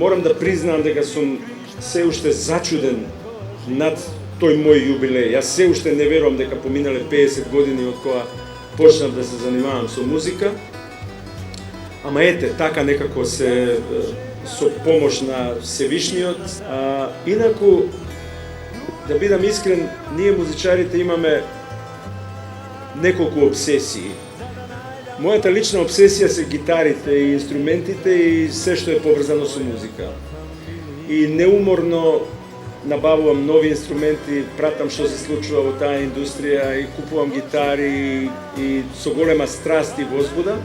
Морам да признам дека сум се уште зачуден над тој мој јубилеј. Јас се уште не верувам дека поминале 50 години од кога почнав да се занимавам со музика. Ама ете, така некако се со помош на Всевишниот. Инаку, да бидам искрен, ние музичарите имаме неколку обсесии. Мојата лична обсесија се гитарите и инструментите и се што е поврзано со музика. И неуморно набавувам нови инструменти, пратам што се случува во таа индустрија и купувам гитари и со голема страст и возбуда.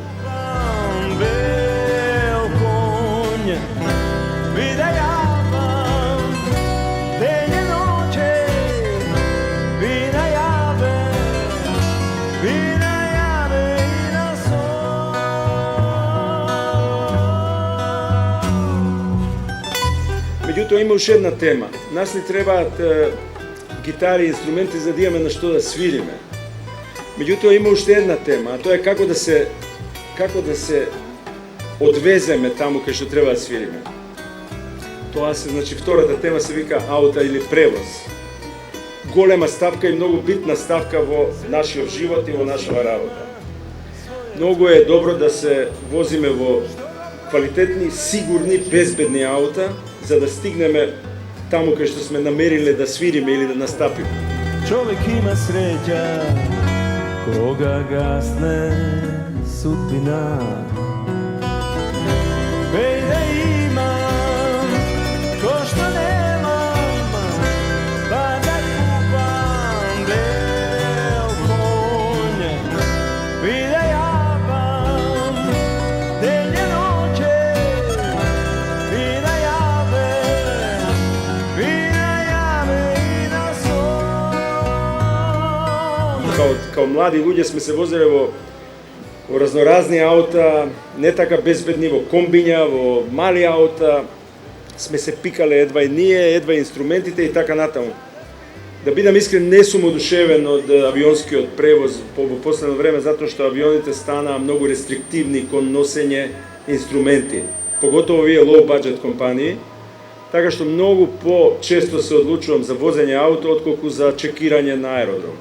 Меѓутоа има уште една тема. Нас ни требаат гитари и инструменти за да имаме на што да свириме. Меѓутоа има уште една тема, а тоа е како да се одвеземе таму кај што треба да свириме. Тоа се, значи, втората тема се вика аута или превоз. Голема ставка и многу битна ставка во нашиот живот и во нашава работа. Многу е добро да се возиме во квалитетни, сигурни, безбедни аута, за да стигнеме таму кај што сме намериле да свириме или да настапиме. Човек има среќа кога гасне судбина. Беј да имам кој што немам, па да купам бел конј и да јавам ден и ноќе и да јаве и на сон. Као млади луѓе сме се возеле во разноразни аута, не така безбедни, во комбиња, во мали аута, сме се пикале едва и ние, едва и инструментите и така натаму. Да бидам искрен, не сум одушевен од авионскиот превоз во последно време, затоа што авионите станаа многу рестриктивни кон носење инструменти, поготово овие low budget компании, така што многу по-често се одлучувам за возење ауто отколку за чекирање на аеродром.